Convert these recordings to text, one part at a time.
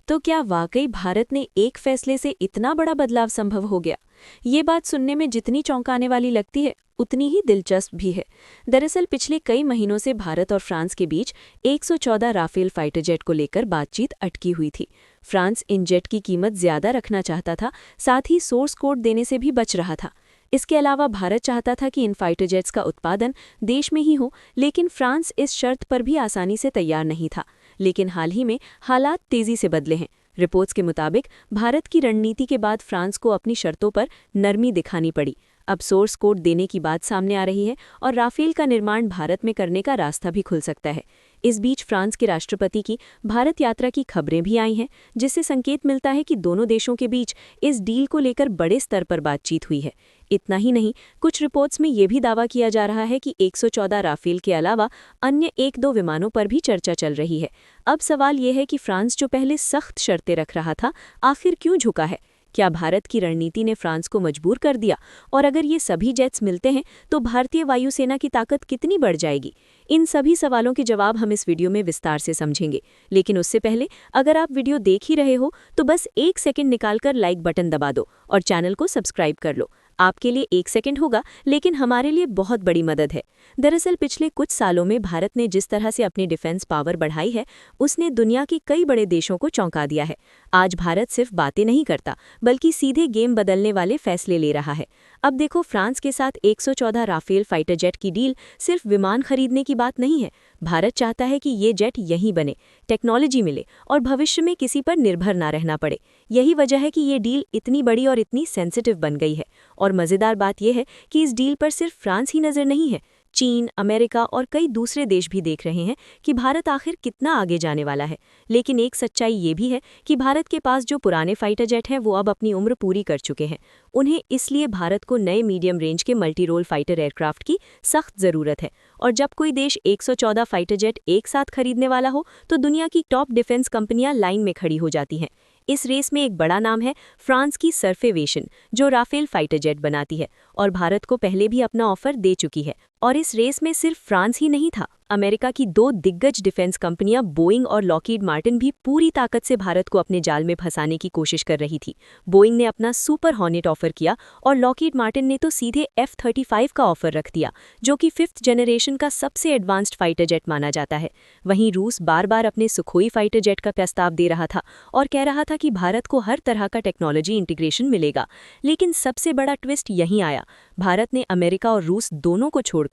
तो क्या वाकई भारत ने एक फैसले से इतना बड़ा बदलाव संभव हो गया? ये बात सुनने में जितनी चौंकाने वाली लगती है उतनी ही दिलचस्प भी है। दरअसल पिछले कई महीनों से भारत और फ्रांस के बीच 114 राफेल फाइटर जेट को लेकर बातचीत अटकी हुई थी। फ्रांस इन जेट की कीमत ज्यादा रखना चाहता था, साथ ही सोर्स कोड देने से भी बच रहा था। इसके अलावा भारत चाहता था कि इन फाइटर जेट्स का उत्पादन देश में ही हो, लेकिन फ्रांस इस शर्त पर भी आसानी से तैयार नहीं था। लेकिन हाल ही में हालात तेजी से बदले हैं। रिपोर्ट्स के मुताबिक भारत की रणनीति के बाद फ्रांस को अपनी शर्तों पर नरमी दिखानी पड़ी। अब सोर्स कोड देने की बात सामने आ रही है और राफेल का निर्माण भारत में करने का रास्ता भी खुल सकता है। इस बीच फ्रांस के राष्ट्रपति की भारत यात्रा की खबरें भी आई हैं, जिससे संकेत मिलता है कि दोनों देशों के बीच इस डील को लेकर बड़े स्तर पर बातचीत हुई है। इतना ही नहीं, कुछ रिपोर्ट्स में ये भी दावा किया जा रहा है कि 114 राफेल के अलावा अन्य 1-2 विमानों पर भी चर्चा चल रही है। अब सवाल ये है कि फ्रांस जो पहले सख्त शर्तें रख रहा था, आखिर क्यों झुका है? क्या भारत की रणनीति ने फ्रांस को मजबूर कर दिया? और अगर ये सभी जेट्स मिलते हैं तो भारतीय वायुसेना की ताकत कितनी बढ़ जाएगी? इन सभी सवालों के जवाब हम इस वीडियो में विस्तार से समझेंगे। लेकिन उससे पहले अगर आप वीडियो देख ही रहे हो तो बस 1 सेकंड निकालकर लाइक बटन दबा दो और चैनल को सब्सक्राइब कर लो। आपके लिए 1 सेकंड होगा, लेकिन हमारे लिए बहुत बड़ी मदद है। दरअसल पिछले कुछ सालों में भारत ने जिस तरह से अपनी डिफेंस पावर बढ़ाई है, उसने दुनिया के कई बड़े देशों को चौंका दिया है। आज भारत सिर्फ बातें नहीं करता, बल्कि सीधे गेम बदलने वाले फैसले ले रहा है। अब देखो, फ्रांस के साथ 114 राफेल फाइटर जेट की डील सिर्फ विमान खरीदने की बात नहीं है। भारत चाहता है कि ये जेट यहीं बने, टेक्नोलॉजी मिले और भविष्य में किसी पर निर्भर ना रहना पड़े। यही वजह है कि ये डील इतनी बड़ी और इतनी सेंसिटिव बन गई है। और मज़ेदार बात यह है कि इस डील पर सिर्फ फ्रांस ही नज़र नहीं है। चीन, अमेरिका और कई दूसरे देश भी देख रहे हैं कि भारत आखिर कितना आगे जाने वाला है। लेकिन एक सच्चाई ये भी है कि भारत के पास जो पुराने फाइटर जेट हैं वो अब अपनी उम्र पूरी कर चुके हैं। उन्हें इसलिए भारत को नए मीडियम रेंज के मल्टी रोल फाइटर एयरक्राफ्ट की सख्त ज़रूरत है। और जब कोई देश 114 फाइटर जेट एक साथ खरीदने वाला हो तो दुनिया की टॉप डिफेंस कंपनियां लाइन में खड़ी हो जाती हैं। इस रेस में एक बड़ा नाम है फ्रांस की सर्फ एविएशन, जो राफेल फाइटर जेट बनाती है और भारत को पहले भी अपना ऑफर दे चुकी है। और इस रेस में सिर्फ फ्रांस ही नहीं था, अमेरिका की 2 दिग्गज डिफेंस कंपनियां बोइंग और लॉकहीड मार्टिन भी पूरी ताकत से भारत को अपने जाल में फंसाने की कोशिश कर रही थी। बोइंग ने अपना सुपर हॉर्नेट ऑफर किया और लॉकहीड मार्टिन ने तो सीधे F-35 का ऑफर रख दिया, जो कि 5th जनरेशन का सबसे एडवांस्ड फाइटर जेट माना जाता है। वहीं रूस बार बार अपने सुखोई फाइटर जेट का प्रस्ताव दे रहा था और कह रहा था कि भारत को हर तरह का टेक्नोलॉजी इंटीग्रेशन मिलेगा। लेकिन सबसे बड़ा ट्विस्ट यहीं आया। भारत ने अमेरिका और रूस दोनों को छोड़कर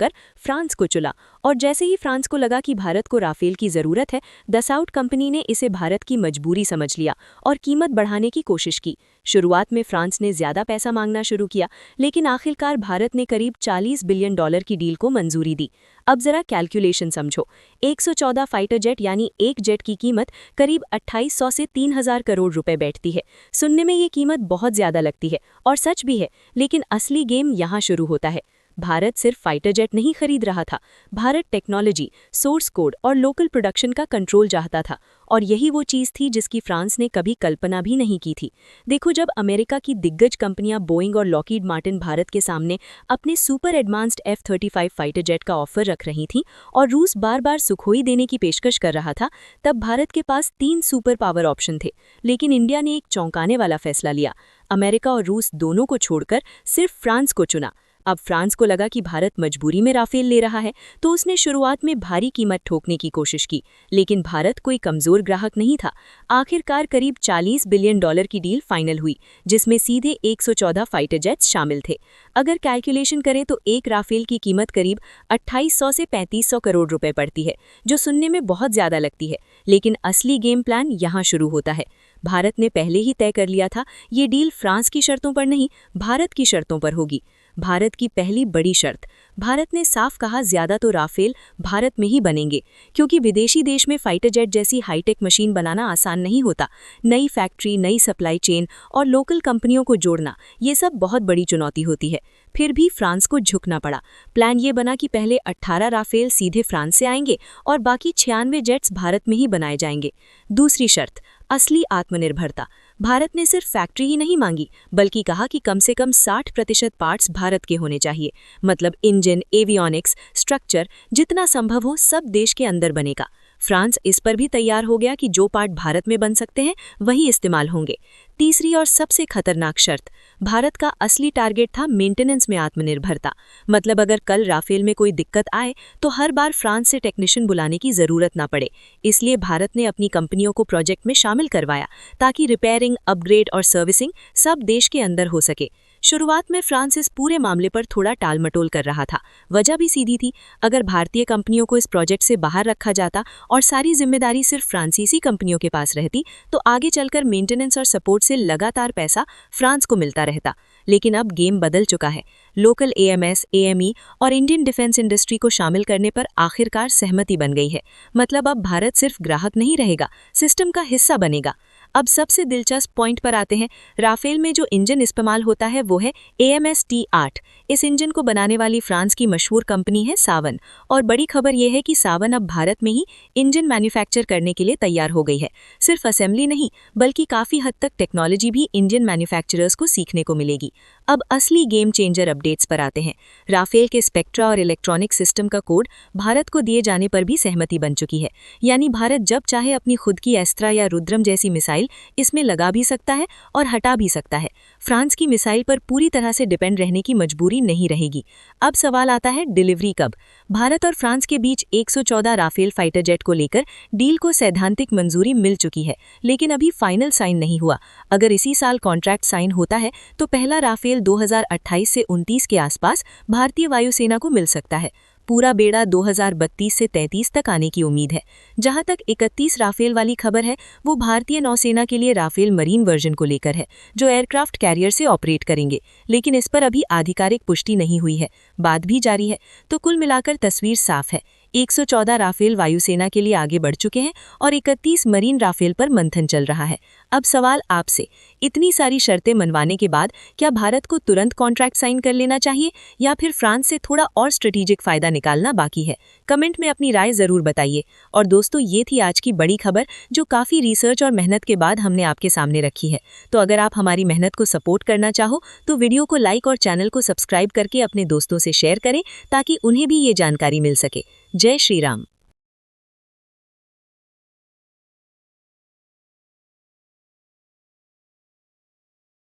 फ्रांस को चुना, और जैसे ही फ्रांस को लगा कि भारत को राफेल की ज़रूरत है, दसाउट कंपनी ने इसे भारत की मजबूरी समझ लिया और कीमत बढ़ाने की कोशिश की। शुरुआत में फ्रांस ने ज़्यादा पैसा मांगना शुरू किया, लेकिन आखिरकार भारत ने करीब $40 बिलियन की डील को मंजूरी दी। अब जरा कैलकुलेशन समझो। 114 फाइटर जेट यानी एक जेट की कीमत करीब 2800 से 3000 करोड़ रुपए बैठती है। सुनने में ये कीमत बहुत ज़्यादा लगती है और सच भी है, लेकिन असली गेम यहाँ शुरू होता है। भारत सिर्फ फाइटर जेट नहीं खरीद रहा था, भारत टेक्नोलॉजी, सोर्स कोड और लोकल प्रोडक्शन का कंट्रोल चाहता था। और यही वो चीज़ थी जिसकी फ्रांस ने कभी कल्पना भी नहीं की थी। देखो, जब अमेरिका की दिग्गज कंपनियां बोइंग और लॉकहीड मार्टिन भारत के सामने अपने super advanced F-35 fighter jet का ऑफर रख रही थीं और रूस बार बार सुखोई देने की पेशकश कर रहा था, तब भारत के पास 3 सुपर पावर ऑप्शन थे। लेकिन इंडिया ने एक चौंकाने वाला फैसला लिया। अमेरिका और रूस दोनों को छोड़कर सिर्फ फ्रांस को चुना। अब फ्रांस को लगा कि भारत मजबूरी में राफेल ले रहा है, तो उसने शुरुआत में भारी कीमत ठोकने की कोशिश की। लेकिन भारत कोई कमजोर ग्राहक नहीं था। आखिरकार करीब $40 बिलियन की डील फाइनल हुई, जिसमें सीधे 114 फाइटर जेट्स शामिल थे। अगर कैलकुलेशन करें तो एक राफेल की कीमत करीब 2800 से 3500 करोड़ रुपए पड़ती है, जो सुनने में बहुत ज्यादा लगती है। लेकिन असली गेम प्लान यहाँ शुरू होता है। भारत ने पहले ही तय कर लिया था, ये डील फ्रांस की शर्तों पर नहीं, भारत की शर्तों पर होगी। भारत की पहली बड़ी शर्त, भारत ने साफ कहा, ज्यादा तो राफेल भारत में ही बनेंगे, क्योंकि विदेशी देश में फाइटर जेट जैसी हाईटेक मशीन बनाना आसान नहीं होता। नई फैक्ट्री, नई सप्लाई चेन और लोकल कंपनियों को जोड़ना, ये सब बहुत बड़ी चुनौती होती है। फिर भी फ्रांस को झुकना पड़ा। प्लान ये बना कि पहले 18 राफेल सीधे फ्रांस से आएंगे और बाकी 96 जेट्स भारत में ही बनाए जाएंगे। दूसरी शर्त, असली आत्मनिर्भरता। भारत ने सिर्फ फैक्ट्री ही नहीं मांगी, बल्कि कहा कि कम से कम 60% पार्ट्स भारत के होने चाहिए। मतलब इंजन, एवियोनिक्स, स्ट्रक्चर, जितना संभव हो सब देश के अंदर बनेगा। फ्रांस इस पर भी तैयार हो गया कि जो पार्ट भारत में बन सकते हैं वही इस्तेमाल होंगे। तीसरी और सबसे खतरनाक शर्त, भारत का असली टारगेट था मेंटेनेंस में आत्मनिर्भरता। मतलब अगर कल राफेल में कोई दिक्कत आए तो हर बार फ्रांस से टेक्नीशियन बुलाने की जरूरत ना पड़े। इसलिए भारत ने अपनी कंपनियों को प्रोजेक्ट में शामिल करवाया ताकि रिपेयरिंग, अपग्रेड और सर्विसिंग सब देश के अंदर हो सके। शुरुआत में फ्रांस इस पूरे मामले पर थोड़ा टालमटोल कर रहा था। वजह भी सीधी थी, अगर भारतीय कंपनियों को इस प्रोजेक्ट से बाहर रखा जाता और सारी जिम्मेदारी सिर्फ फ्रांसीसी कंपनियों के पास रहती तो आगे चलकर मेंटेनेंस और सपोर्ट से लगातार पैसा फ्रांस को मिलता रहता। लेकिन अब गेम बदल चुका है। लोकल एएमएस, एएमई और इंडियन डिफेंस इंडस्ट्री को शामिल करने पर आखिरकार सहमति बन गई है। मतलब अब भारत सिर्फ ग्राहक नहीं रहेगा, सिस्टम का हिस्सा बनेगा। अब सबसे दिलचस्प पॉइंट पर आते हैं। राफेल में जो इंजन इस्तेमाल होता है वो है AMS T8। इस इंजन को बनाने वाली फ्रांस की मशहूर कंपनी है सावन। और बड़ी खबर यह है कि सावन अब भारत में ही इंजन मैन्युफैक्चर करने के लिए तैयार हो गई है। सिर्फ असेंबली नहीं, बल्कि काफ़ी हद तक टेक्नोलॉजी भी इंडियन मैन्युफैक्चरर्स को सीखने को मिलेगी। अब असली गेम चेंजर अपडेट्स पर आते हैं। राफेल के स्पेक्ट्रा और इलेक्ट्रॉनिक सिस्टम का कोड भारत को दिए जाने पर भी सहमति बन चुकी है। यानी भारत जब चाहे अपनी खुद की अस्त्रा या रुद्रम जैसी मिसाइल इसमें लगा भी सकता है और हटा भी सकता है। फ्रांस की मिसाइल पर पूरी तरह से डिपेंड रहने की मजबूरी नहीं रहेगी। अब सवाल आता है डिलीवरी कब। भारत और फ्रांस के बीच 114 राफेल फाइटर जेट को लेकर डील को सैद्धांतिक मंजूरी मिल चुकी है, लेकिन अभी फाइनल साइन नहीं हुआ। अगर इसी साल कॉन्ट्रैक्ट साइन होता है तो पहला राफेल 2028 से 29 के आसपास भारतीय वायुसेना को मिल सकता है। पूरा बेड़ा 2032 से 33 तक आने की उम्मीद है। जहां तक 31 राफेल वाली खबर है वो भारतीय नौसेना के लिए राफेल मरीन वर्जन को लेकर है, जो एयरक्राफ्ट कैरियर से ऑपरेट करेंगे। लेकिन इस पर अभी आधिकारिक पुष्टि नहीं हुई है, बात भी जारी है। तो कुल मिलाकर तस्वीर साफ है। 114 राफेल वायुसेना के लिए आगे बढ़ चुके हैं और 31 मरीन राफेल पर मंथन चल रहा है। अब सवाल आपसे, इतनी सारी शर्तें मनवाने के बाद क्या भारत को तुरंत कॉन्ट्रैक्ट साइन कर लेना चाहिए या फिर फ्रांस से थोड़ा और स्ट्रेटेजिक फायदा निकालना बाकी है? कमेंट में अपनी राय जरूर बताइए। और दोस्तों, ये थी आज की बड़ी खबर जो काफ़ी रिसर्च और मेहनत के बाद हमने आपके सामने रखी है। तो अगर आप हमारी मेहनत को सपोर्ट करना चाहो तो वीडियो को लाइक और चैनल को सब्सक्राइब करके अपने दोस्तों से शेयर करें ताकि उन्हें भी ये जानकारी मिल सके। जय श्री राम।